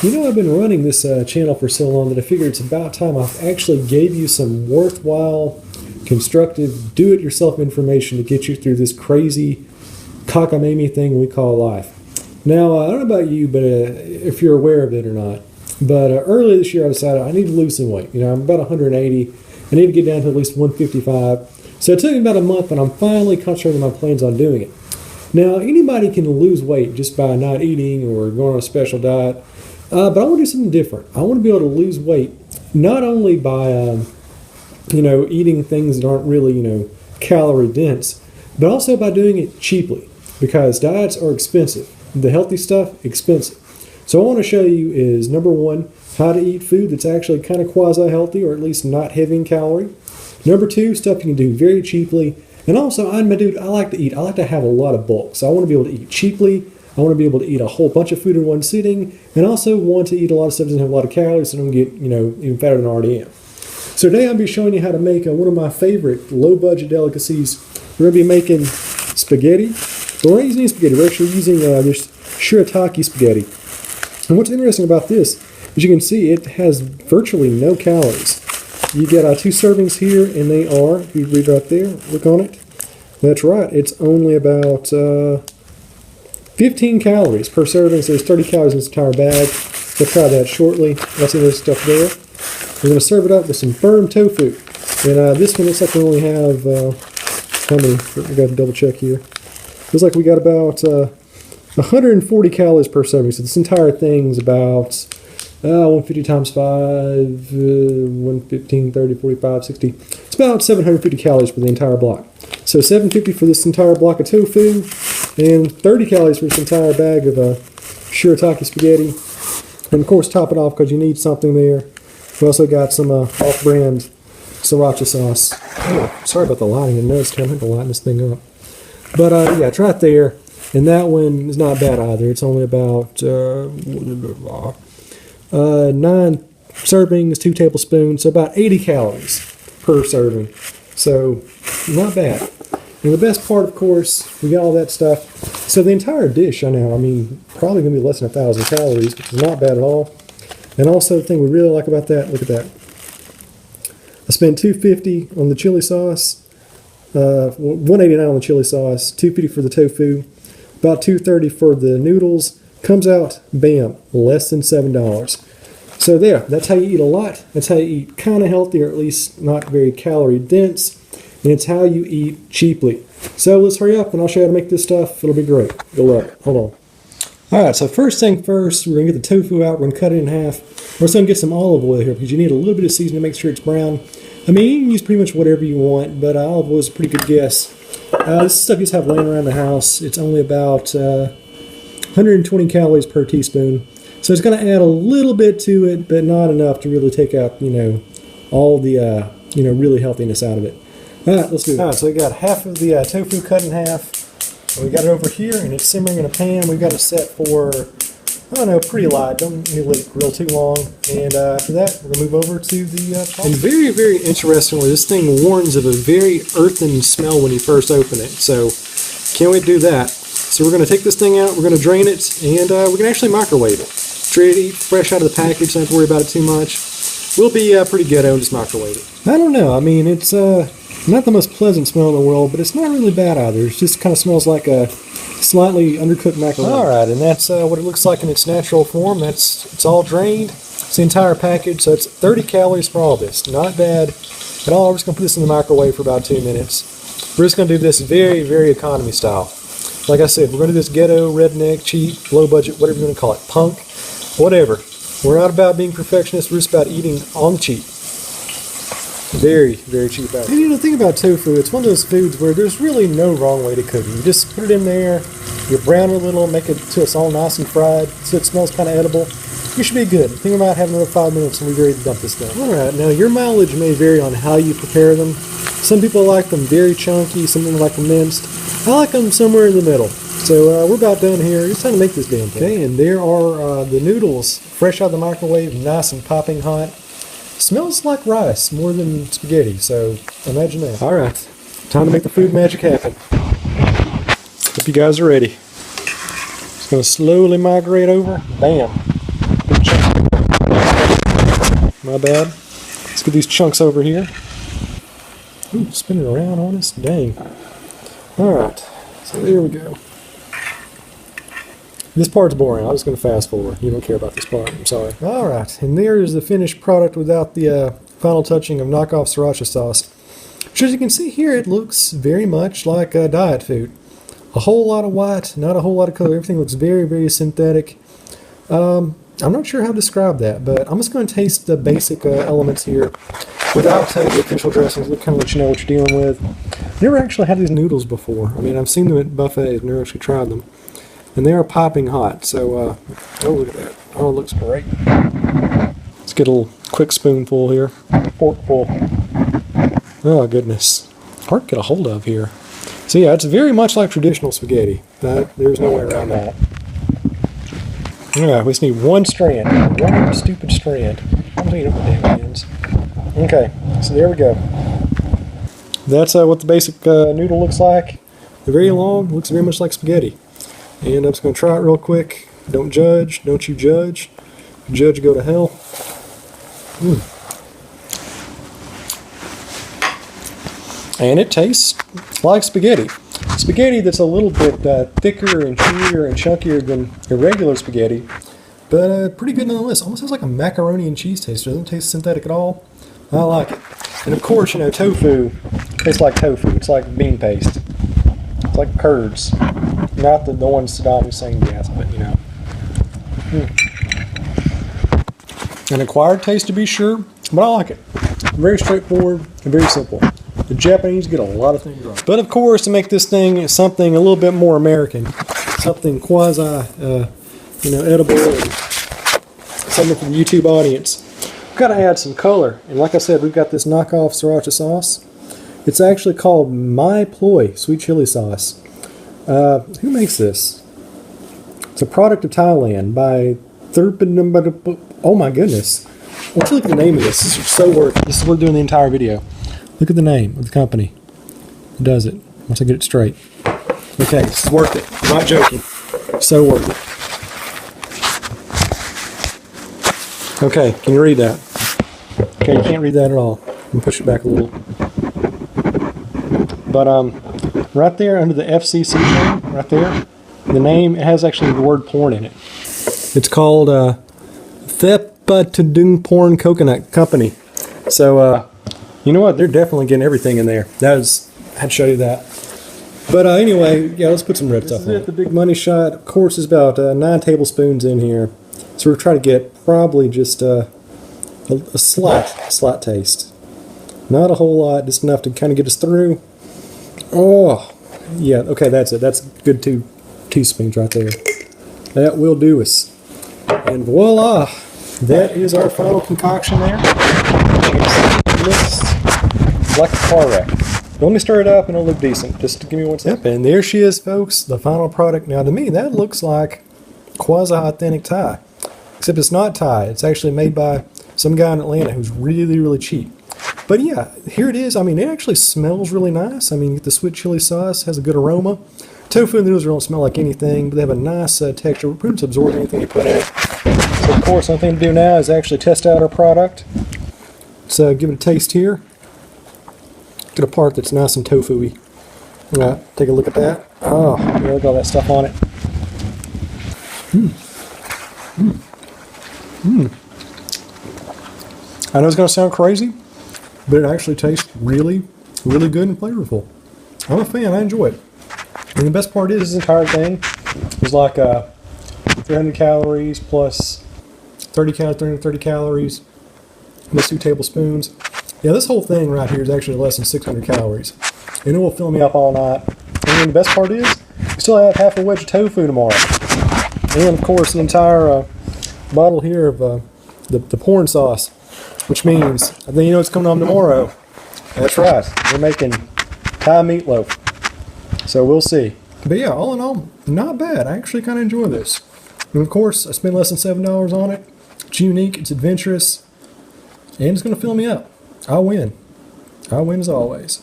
You know, I've been running this channel for so long that I figured it's about time I actually gave you some worthwhile, constructive, do-it-yourself information to get you through this crazy cockamamie thing we call life. Now, I don't know about you, but if you're aware of it or not, but earlier this year I decided I need to lose some weight. You know, I'm about 180. I need to get down to at least 155. So it took me about a month, but I'm finally concentrating my plans on doing it. Now, anybody can lose weight just by not eating or going on a special diet. But I want to do something different. I want to be able to lose weight not only by, eating things that aren't really, calorie dense, but also by doing it cheaply because diets are expensive. The healthy stuff, expensive. So I want to show you is, number one, how to eat food that's actually kind of quasi-healthy or at least not heavy in calorie. Number two, stuff you can do very cheaply. And also, I'm a dude, I like to eat. I like to have a lot of bulk. So I want to be able to eat cheaply. I want to be able to eat a whole bunch of food in one sitting, and also want to eat a lot of stuff that doesn't have a lot of calories so I don't get, even fatter than I already am. So today I'll be showing you how to make one of my favorite low-budget delicacies. We're going to be making spaghetti. But we're not using any spaghetti. We're actually using this shirataki spaghetti. And what's interesting about this, as you can see, it has virtually no calories. You get 2 servings here, and they are, if you read right there, look on it. That's right. It's only about 15 calories per serving, so there's 30 calories in this entire bag. We'll try that shortly. That's the other stuff there. We're going to serve it up with some firm tofu. And this one looks like we only have, how many? We got to double check here. Looks like we got about 140 calories per serving, so this entire thing's about 150 times 5, 115, 30, 45, 60. It's about 750 calories for the entire block. So 750 for this entire block of tofu, and 30 calories for this entire bag of shirataki spaghetti. And of course, top it off because you need something there. We also got some off-brand sriracha sauce. Oh, sorry about the lighting. I noticed I'm having to lighten this thing up. But yeah, it's right there. And that one is not bad either. It's only about 9 servings, 2 tablespoons, so about 80 calories per serving. So not bad. And the best part, of course, we got all that stuff. So the entire dish, probably going to be less than 1,000 calories, which is not bad at all. And also the thing we really like about that, look at that. I spent $2.50 on the chili sauce, $1.89 on the chili sauce, $2.50 for the tofu, about $2.30 for the noodles. Comes out, bam, less than $7. So there, that's how you eat a lot. That's how you eat kind of healthy, or at least not very calorie dense. And it's how you eat cheaply. So let's hurry up and I'll show you how to make this stuff. It'll be great. You'll love it. Hold on. Alright, so first thing first, we're going to get the tofu out. We're going to cut it in half. We're just going to get some olive oil here because you need a little bit of seasoning to make sure it's brown. You can use pretty much whatever you want, but olive oil is a pretty good guess. This stuff you just have laying around the house. It's only about 120 calories per teaspoon. So it's going to add a little bit to it, but not enough to really take out, all the, really healthiness out of it. All right, let's do it. All right, so we got half of the tofu cut in half. We got it over here, and it's simmering in a pan. We've got it set for, pretty light. Don't need to let it grill too long. And after that, we're going to move over to the pot. And very, very interestingly, this thing warns of a very earthen smell when you first open it. So can't wait to do that. So we're going to take this thing out, we're going to drain it, and we're going to actually microwave it. It's ready to eat fresh out of the package, so don't have to worry about it too much. We'll be pretty ghetto and just microwave it. I don't know, it's not the most pleasant smell in the world, but it's not really bad either. It just kind of smells like a slightly undercooked macaroni. Alright, and that's what it looks like in its natural form. It's all drained. It's the entire package, so it's 30 calories for all this. Not bad at all. We're just going to put this in the microwave for about 2 minutes. We're just going to do this very, very economy style. Like I said, we're going to do this ghetto, redneck, cheap, low budget, whatever you want to call it, punk, whatever. We're not about being perfectionists, we're just about eating on the cheap. Very, very cheap out. And the thing about tofu, it's one of those foods where there's really no wrong way to cook it. You just put it in there, you brown it a little, make it till it's all nice and fried, so it smells kind of edible. You should be good. Think about having another 5 minutes and we're ready to dump this thing. Alright, now your mileage may vary on how you prepare them. Some people like them very chunky, some people like them minced. I like them somewhere in the middle. So we're about done here. It's time to make this damn thing. Okay, and there are the noodles, fresh out of the microwave, nice and popping hot. Smells like rice more than spaghetti, so imagine that. Alright, time to make the food magic happen. Hope you guys are ready. Just going to slowly migrate over. Bam. My bad. Let's get these chunks over here. Ooh, spinning around on us. Dang. Alright, so there we go. This part's boring. I'm just going to fast forward. You don't care about this part. I'm sorry. Alright, and there's the finished product without the final touching of knockoff sriracha sauce. Which, as you can see here, it looks very much like diet food. A whole lot of white, not a whole lot of color. Everything looks very, very synthetic. I'm not sure how to describe that, but I'm just going to taste the basic elements here without the official dressings. Kind of let you know what you're dealing with. Never actually had these noodles before. I mean, I've seen them at buffets, never actually tried them. And they are popping hot, so, oh, look at that. Oh, it looks great. Let's get a little quick spoonful here. Forkful. Oh, goodness. Hard to get a hold of here. So, yeah, it's very much like traditional spaghetti. There's no way around that. Yeah, we just need one strand. One stupid strand. I don't even know what the damn it is. Okay, so there we go. That's what the basic noodle looks like. They're very long, looks very much like spaghetti. And I'm just going to try it real quick. Don't judge. Don't you judge. If you judge, go to hell. And it tastes like spaghetti. Spaghetti that's a little bit thicker and chewier and chunkier than regular spaghetti. But pretty good nonetheless. Almost has like a macaroni and cheese taste. It doesn't taste synthetic at all. I like it. And of course, you know, tofu tastes like tofu. It's like bean paste. It's like curds. Not the one Saddam Hussein gas, but you know. An acquired taste to be sure, but I like it. Very straightforward and very simple. The Japanese get a lot of things wrong. But of course, to make this thing something a little bit more American, something quasi, edible, and something for the YouTube audience, we've got to add some color. And like I said, we've got this knockoff sriracha sauce. It's actually called My Ploy Sweet Chili Sauce. Who makes this? It's a product of Thailand by oh my goodness. I want you to look at the name of this. This is so worth it. This is what we're doing the entire video. Look at the name of the company. Who does it? Once I get it straight. Okay, this is worth it. I'm not joking. So worth it. Okay, can you read that? Okay, you can't read that at all. I'm gonna push it back a little. But right there under the FCC name, right there, the name, it has actually the word porn in it. It's called Thepatudung Porn Coconut Company. So, you know what? They're definitely getting everything in there. I had to show you that. But anyway, yeah, let's put some red stuff on it. The big money shot, of course, is about 9 tablespoons in here. So we're trying to get probably just a slight taste. Not a whole lot, just enough to kind of get us through. Oh, yeah, okay, that's it. That's good 2 teaspoons right there. That will do us. And voila, that is our final concoction there. It looks like a car wreck. Let me stir it up and it'll look decent. Just give me 1 second. Yep, and there she is, folks, the final product. Now, to me, that looks like quasi-authentic Thai. Except it's not Thai. It's actually made by some guy in Atlanta who's really, really cheap. But yeah, here it is. I mean, it actually smells really nice. I mean, the sweet chili sauce has a good aroma. Tofu and noodles don't smell like anything, but they have a nice texture. We're pretty much absorb anything you put in it. So, of course, the only thing to do now is actually test out our product. So, give it a taste here. Get a part that's nice and tofu-y. Take a look at that. Oh, there we go, that stuff on it. I know it's going to sound crazy, but it actually tastes really, really good and flavorful. I'm a fan. I enjoy it. And the best part is this entire thing is like 300 calories plus 330 calories. That's 2 tablespoons. Yeah, this whole thing right here is actually less than 600 calories. And it will fill me up all night. And then the best part is, we still have half a wedge of tofu tomorrow. And of course, the entire bottle here of the porn sauce, which means, I think you know what's coming on tomorrow. That's right, we're making Thai meatloaf. So we'll see. But yeah, all in all, not bad. I actually kind of enjoy this. And of course, I spent less than $7 on it. It's unique, it's adventurous, and it's going to fill me up. I'll win. I'll win as always.